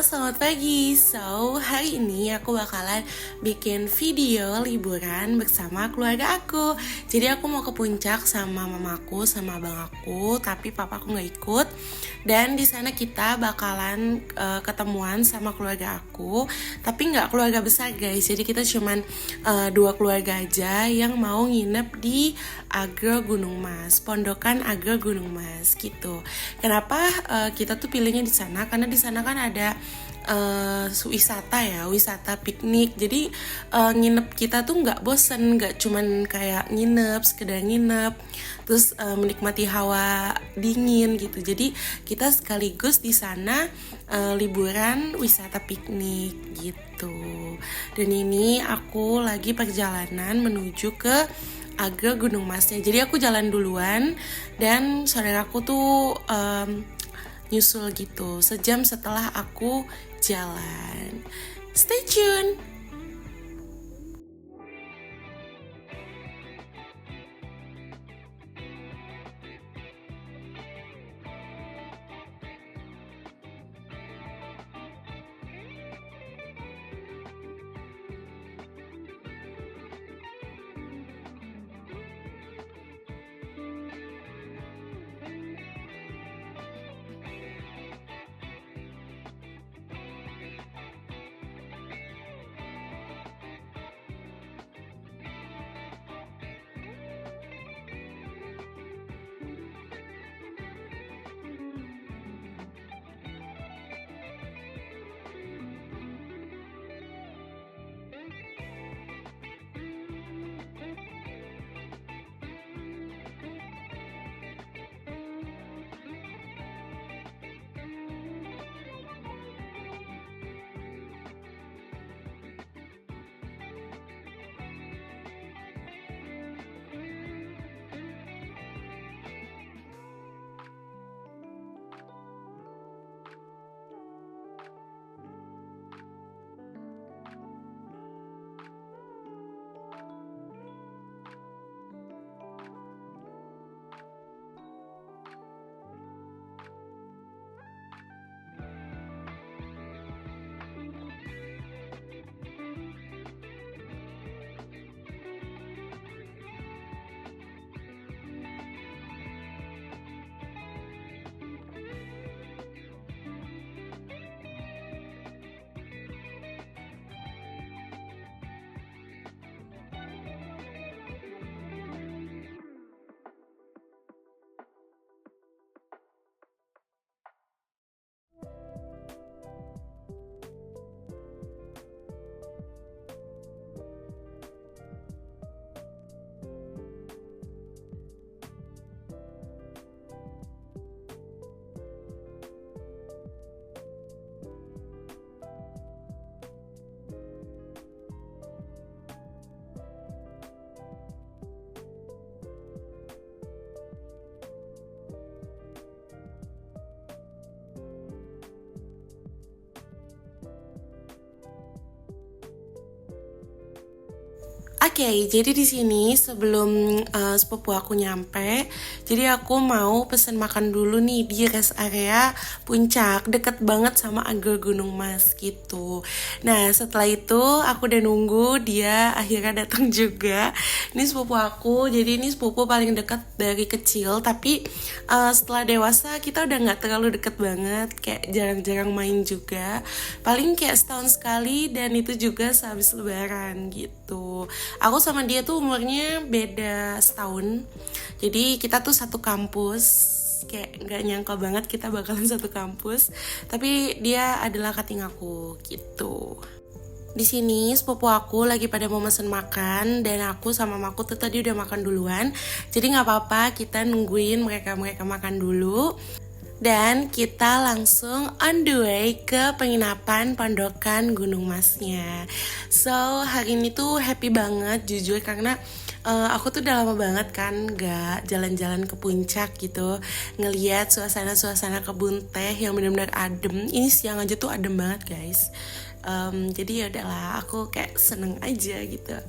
selamat pagi. Hari ini aku bakalan bikin video liburan bersama keluarga aku. Jadi aku mau ke puncak sama mamaku sama abang aku, tapi papaku nggak ikut. Dan di sana kita bakalan ketemuan sama keluarga aku, tapi nggak keluarga besar guys. Jadi kita cuman 2 keluarga aja yang mau nginep di Agro Gunung Mas, Pondokan Agro Gunung Mas gitu. Kenapa kita tuh pilihnya di sana? Karena di sana kan ada wisata piknik. Jadi nginep kita tuh nggak bosen, nggak cuman kayak sekedar nginep, terus menikmati hawa dingin gitu. Jadi kita sekaligus di sana liburan wisata piknik gitu. Dan ini aku lagi perjalanan menuju ke Agro Gunung Masnya. Jadi aku jalan duluan dan saudaraku tuh nyusul gitu sejam setelah aku jalan. Stay tune. Oke, jadi di sini sebelum sepupu aku nyampe, jadi aku mau pesen makan dulu nih di rest area puncak, deket banget sama Agro Gunung Mas gitu. Nah, setelah itu aku udah nunggu, dia akhirnya datang juga. Ini sepupu aku, jadi ini sepupu paling deket dari kecil, tapi setelah dewasa kita udah nggak terlalu deket banget, kayak jarang-jarang main juga. Paling kayak setahun sekali dan itu juga sehabis lebaran gitu. Aku sama dia tuh umurnya beda setahun. Jadi kita tuh satu kampus. Kayak gak nyangka banget kita bakalan satu kampus. Tapi dia adalah kating aku gitu. Di sini sepupu aku lagi pada mau mesen makan dan aku sama mamaku tuh tadi udah makan duluan. Jadi nggak apa-apa kita nungguin mereka makan dulu. Dan kita langsung on the way ke penginapan Pondokan Gunung Masnya. So hari ini tuh happy banget jujur karena aku tuh udah lama banget kan gak jalan-jalan ke puncak gitu, ngeliat suasana-suasana kebun teh yang benar-benar adem. Ini siang aja tuh adem banget guys. Jadi ya udahlah aku kayak seneng aja gitu.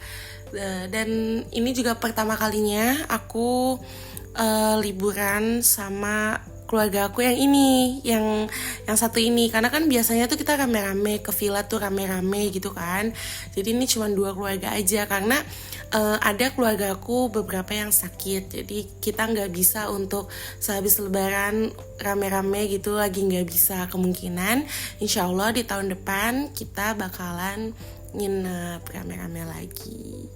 Dan ini juga pertama kalinya aku liburan sama keluarga aku yang ini, yang satu ini, karena kan biasanya tuh kita rame-rame ke villa tuh rame-rame gitu kan. Jadi ini cuma 2 keluarga aja karena ada keluarga aku beberapa yang sakit, jadi kita nggak bisa untuk sehabis lebaran rame-rame gitu, lagi nggak bisa. Kemungkinan insya Allah di tahun depan kita bakalan nginep rame-rame lagi.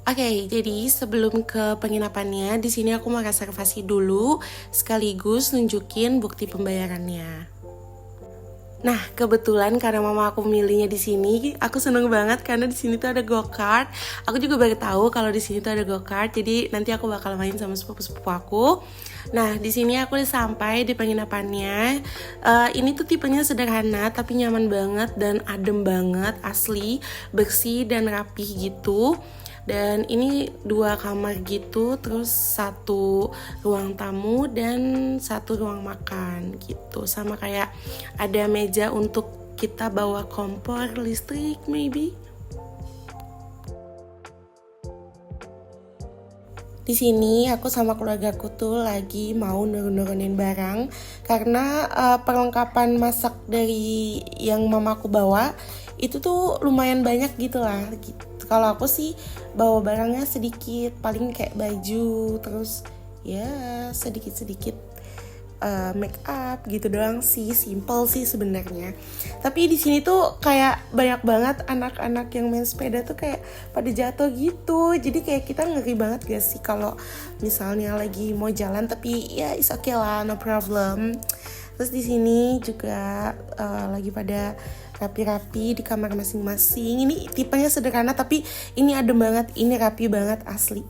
Oke, jadi sebelum ke penginapannya, di sini aku mau reservasi dulu, sekaligus nunjukin bukti pembayarannya. Nah, kebetulan karena mama aku milihnya di sini, aku seneng banget karena di sini tuh ada go-kart. Aku juga baru tahu kalau di sini tuh ada go-kart, jadi nanti aku bakal main sama sepupu-sepupu aku. Nah, di sini aku udah sampai di penginapannya. Ini tuh tipenya sederhana tapi nyaman banget dan adem banget, asli, bersih dan rapih gitu. Dan ini 2 kamar gitu, terus 1 ruang tamu dan 1 ruang makan gitu, sama kayak ada meja untuk kita bawa kompor listrik maybe. Di sini aku sama keluargaku tuh lagi mau nurun-nurunin barang karena perlengkapan masak dari yang mamaku bawa itu tuh lumayan banyak gitu lah gitu. Kalau aku sih bawa barangnya sedikit, paling kayak baju, terus ya sedikit-sedikit make up gitu doang sih, simple sih sebenarnya. Tapi di sini tuh kayak banyak banget anak-anak yang main sepeda tuh kayak pada jatuh gitu. Jadi kayak kita ngeri banget gak sih kalau misalnya lagi mau jalan, tapi ya is okay lah, no problem. Terus di sini juga lagi pada rapi-rapi di kamar masing-masing. Ini tipenya sederhana tapi ini adem banget, ini rapi banget asli.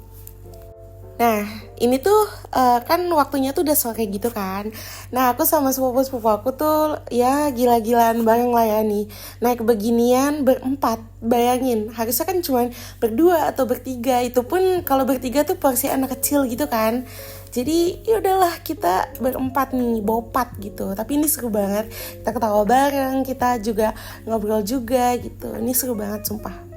Nah, ini tuh kan waktunya tuh udah sore gitu kan. Nah, aku sama sepupu-sepupu aku tuh ya gila-gilaan bareng lah ya nih. Naik beginian berempat, bayangin. Harusnya kan cuma berdua atau bertiga. Itu pun kalau bertiga tuh porsi anak kecil gitu kan. Jadi ya udahlah kita berempat nih, bopat gitu. Tapi ini seru banget. Kita ketawa bareng, kita juga ngobrol juga gitu. Ini seru banget sumpah.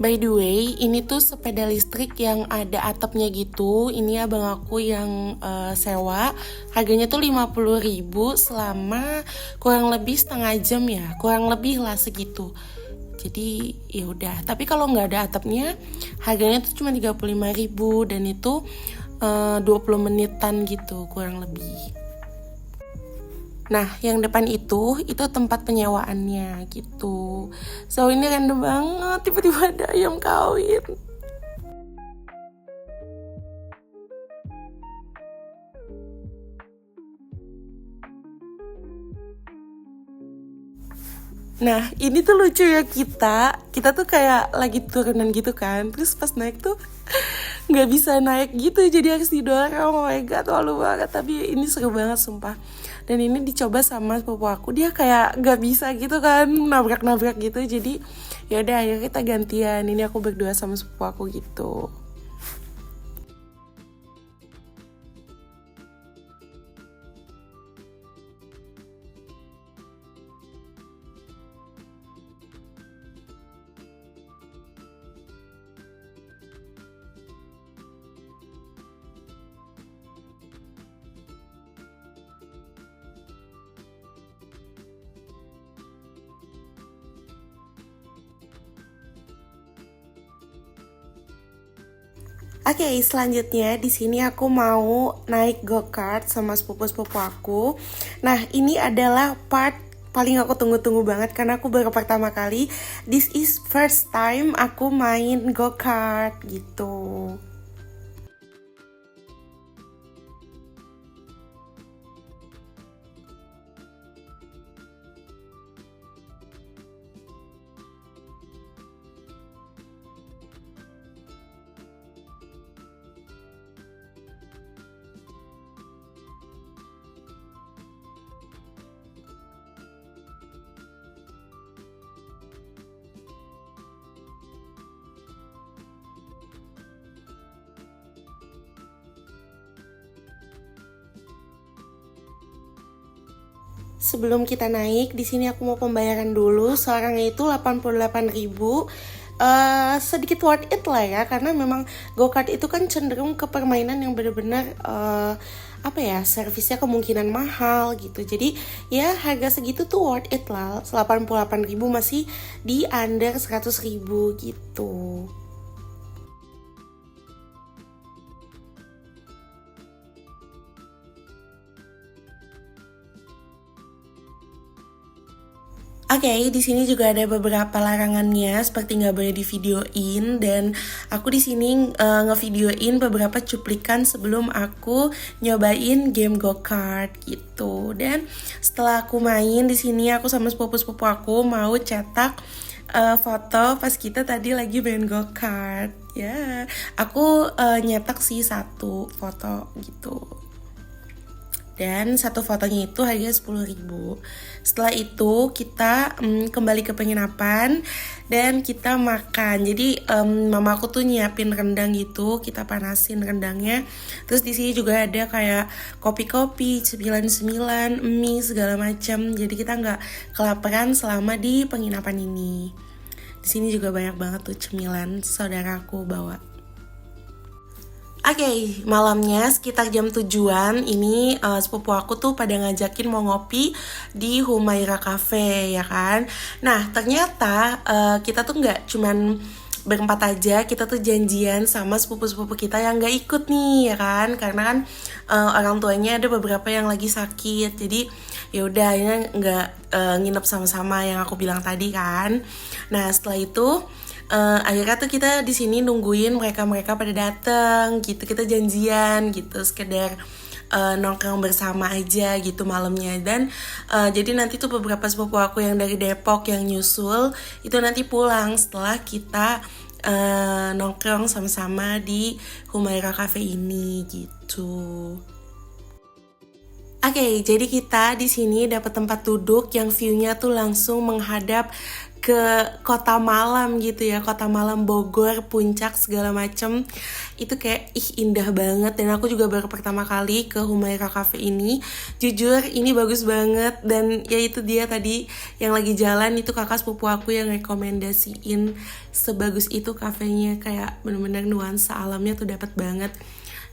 By the way, ini tuh sepeda listrik yang ada atapnya gitu. Ini abang aku yang sewa. Harganya tuh 50.000 selama kurang lebih setengah jam ya. Kurang lebih lah segitu. Jadi ya udah. Tapi kalau nggak ada atapnya, harganya tuh cuma 35.000 dan itu 20 menitan gitu kurang lebih. Nah, yang depan itu tempat penyewaannya gitu. So, ini random banget, tiba-tiba ada ayam kawin. Nah, ini tuh lucu ya, kita tuh kayak lagi turunan gitu kan. Terus pas naik tuh nggak bisa naik gitu, jadi harus didorong. Oh my god, malu banget. Tapi ini seru banget sumpah. Dan ini dicoba sama sepupu aku, dia kayak nggak bisa gitu kan, nabrak-nabrak gitu. Jadi ya udah akhirnya kita gantian. Ini aku berdua sama sepupu aku gitu. Oke, selanjutnya di sini aku mau naik go-kart sama sepupu-sepupu aku. Nah, ini adalah part paling aku tunggu-tunggu banget karena aku baru pertama kali. This is first time aku main go-kart gitu. Sebelum kita naik, di sini aku mau pembayaran dulu. Seorangnya itu 88.000. Sedikit worth it lah ya, karena memang go-kart itu kan cenderung ke permainan yang benar-benar apa ya, servisnya kemungkinan mahal gitu. Jadi ya harga segitu tuh worth it lah. 88.000 masih di under 100.000 gitu. Oke, di sini juga ada beberapa larangannya, seperti nggak boleh divideoin, dan aku di sini ngevideoin beberapa cuplikan sebelum aku nyobain game go-kart gitu. Dan setelah aku main di sini, aku sama sepupu-sepupu aku mau cetak foto pas kita tadi lagi main go-kart. Ya, aku nyetak sih satu foto gitu. Dan satu fotonya itu harga 10.000. Setelah itu kita kembali ke penginapan dan kita makan. Jadi mama aku tuh nyiapin rendang gitu, kita panasin rendangnya. Terus di sini juga ada kayak kopi-kopi, cemilan-cemilan, mie segala macam. Jadi kita nggak kelaparan selama di penginapan ini. Di sini juga banyak banget tuh cemilan saudaraku bawa. Oke, malamnya sekitar jam 7-an ini sepupu aku tuh pada ngajakin mau ngopi di Humaira Cafe ya kan. Nah ternyata kita tuh nggak cuman berempat aja, kita tuh janjian sama sepupu-sepupu kita yang nggak ikut nih ya kan, karena kan orang tuanya ada beberapa yang lagi sakit, jadi ya udah ini nggak nginep sama-sama yang aku bilang tadi kan. Nah setelah itu akhirnya tuh kita di sini nungguin mereka pada datang gitu, kita janjian gitu sekedar nongkrong bersama aja gitu malamnya. Dan jadi nanti tuh beberapa sepupu aku yang dari Depok yang nyusul itu nanti pulang setelah kita nongkrong sama-sama di Humaira Cafe ini gitu. Oke, jadi kita di sini dapat tempat duduk yang view-nya tuh langsung menghadap ke kota malam gitu ya, kota malam Bogor, Puncak segala macem. Itu kayak indah banget, dan aku juga baru pertama kali ke Humaira Cafe ini. Jujur ini bagus banget, dan ya itu dia tadi yang lagi jalan itu kakak sepupu aku yang rekomendasiin sebagus itu kafenya, kayak bener-bener nuansa alamnya tuh dapat banget.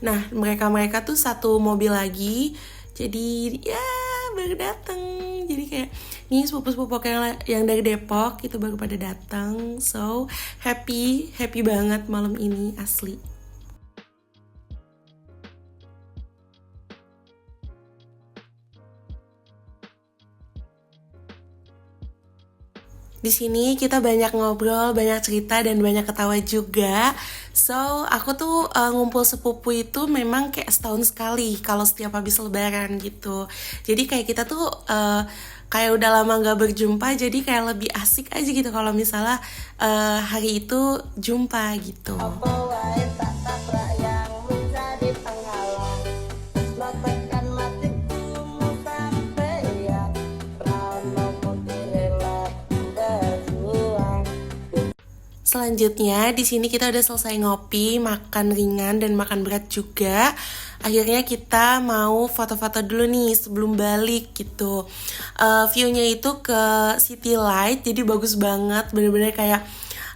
Nah mereka tuh satu mobil lagi, jadi ya baru datang. Jadi kayak nih sepupu-sepupu yang dari Depok itu baru pada datang. So happy banget malam ini asli. Di sini kita banyak ngobrol, banyak cerita, dan banyak ketawa juga. So, aku tuh ngumpul sepupu itu memang kayak setahun sekali kalau setiap habis lebaran gitu. Jadi kayak kita tuh kayak udah lama gak berjumpa, jadi kayak lebih asik aja gitu kalau misalnya hari itu jumpa gitu. Selanjutnya di sini kita udah selesai ngopi, makan ringan dan makan berat juga. Akhirnya kita mau foto-foto dulu nih sebelum balik gitu. View-nya itu ke City Light, jadi bagus banget, bener-bener kayak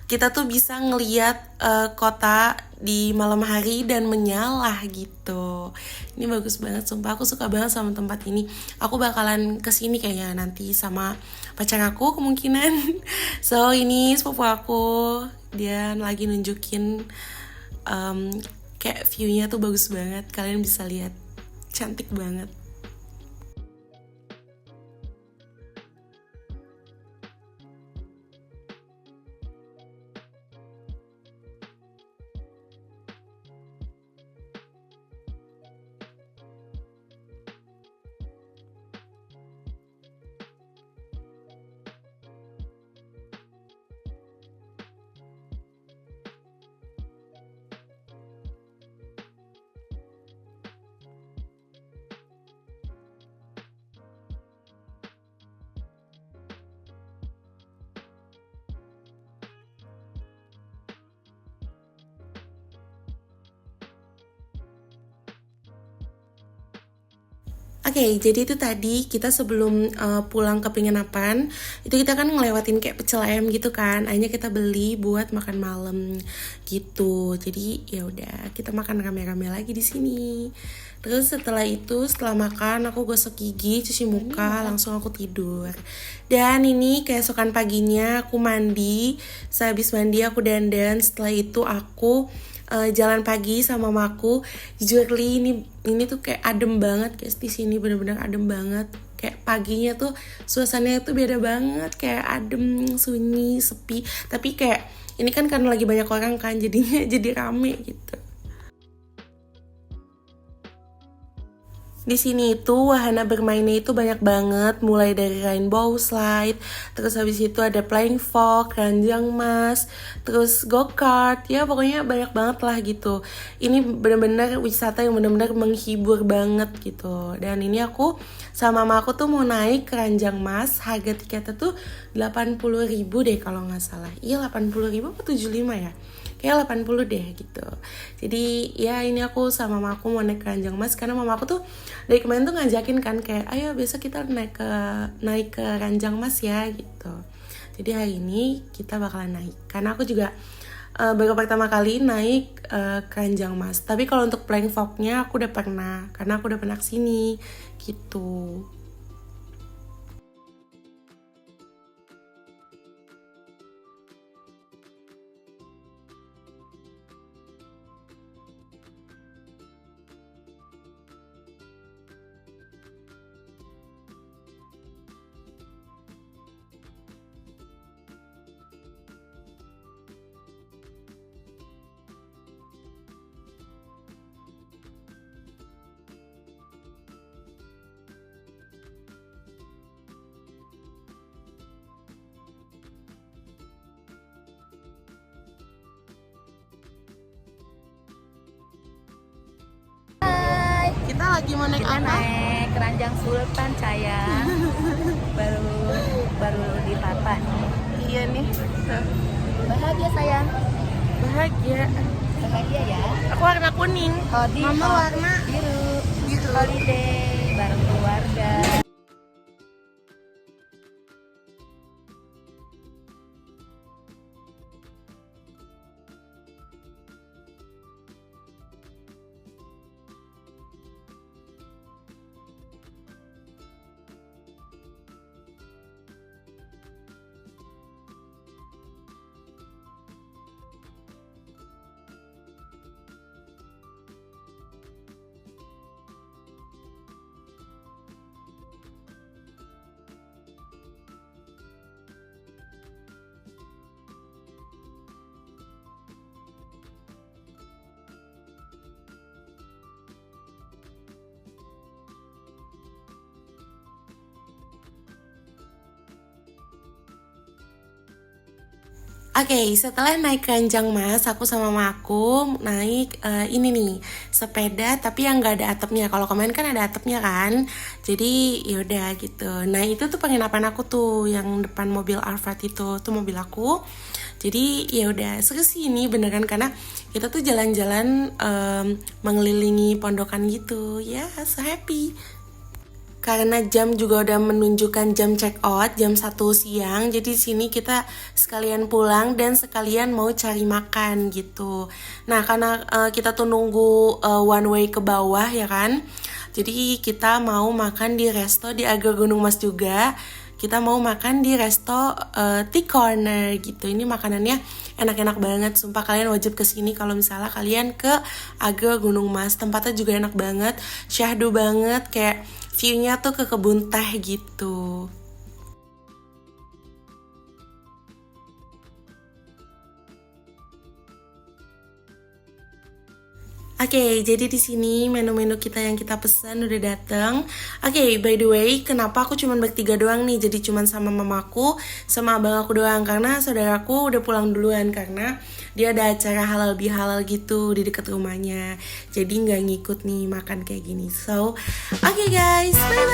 kita tuh bisa ngeliat kota di malam hari dan menyala gitu. Ini bagus banget, sumpah aku suka banget sama tempat ini. Aku bakalan kesini kayaknya nanti sama pacar aku kemungkinan. So ini sepupu aku, dia lagi nunjukin kayak view-nya tuh bagus banget. Kalian bisa lihat, cantik banget. Oke, jadi itu tadi kita sebelum pulang ke penginapan itu kita kan ngelewatin kayak pecel ayam gitu kan. Akhirnya kita beli buat makan malam gitu. Jadi ya udah kita makan rame-rame lagi di sini. Terus setelah makan aku gosok gigi, cuci muka, langsung aku tidur. Dan ini keesokan paginya aku mandi. Sehabis mandi aku dandan. Setelah itu aku jalan pagi sama mamaku. Jujur ini tuh kayak adem banget guys, di sini bener-bener adem banget. Kayak paginya tuh suasananya tuh beda banget, kayak adem, sunyi, sepi. Tapi kayak ini kan karena lagi banyak orang kan, jadinya jadi rame gitu. Di sini itu wahana bermainnya itu banyak banget, mulai dari rainbow slide, terus habis itu ada flying fox, keranjang mas, terus go-kart, ya pokoknya banyak banget lah gitu. Ini bener-bener wisata yang bener-bener menghibur banget gitu. Dan ini aku sama mama aku tuh mau naik keranjang mas, harga tiketnya tuh 80.000 deh kalau nggak salah. Iya 80.000 atau 75 ya? Kayak 80 deh gitu. Jadi ya ini aku sama mama aku mau naik keranjang mas, karena mama aku tuh dari kemarin tuh ngajakin kan kayak ayo besok kita naik ke Ranjang Mas ya gitu. Jadi hari ini kita bakalan naik karena aku juga baru pertama kali naik ke Ranjang Mas. Tapi kalau untuk flying fox-nya aku udah pernah, karena aku udah pernah kesini gitu. Kita lagi mau naik Kita apa? naik keranjang sultan sayang. baru ditata nih. Iya nih. Bahagia sayang. Bahagia. Bahagia ya. Aku warna kuning. Mama warna biru. biru. Holiday bareng keluarga. Oke, setelah naik keranjang mas, aku sama mamaku naik ini nih sepeda, tapi yang nggak ada atapnya. Kalau kemarin kan ada atapnya kan, jadi yaudah gitu. Nah itu tuh penginapan aku tuh, yang depan mobil Alphard itu tuh mobil aku. Jadi ya udah seru sih ini beneran, karena kita tuh jalan-jalan mengelilingi pondokan gitu. Ya, so happy. Karena jam juga udah menunjukkan jam check out, jam 1 siang. Jadi sini kita sekalian pulang dan sekalian mau cari makan gitu. Nah, karena kita tuh nunggu one way ke bawah ya kan. Jadi kita mau makan di resto di Agro Gunung Mas juga. Kita mau makan di resto Tea Corner gitu. Ini makanannya enak-enak banget. Sumpah kalian wajib kesini kalau misalnya kalian ke Agro Gunung Mas. Tempatnya juga enak banget, syahdu banget, kayak view-nya tuh ke kebun teh gitu. Oke, jadi di sini menu-menu kita yang kita pesan udah datang. Oke, by the way, kenapa aku cuma bertiga doang nih? Jadi cuma sama mamaku, sama abang aku doang, karena saudaraku udah pulang duluan karena dia ada acara halal bihalal gitu di dekat rumahnya. Jadi nggak ngikut nih makan kayak gini. So, oke guys, bye bye.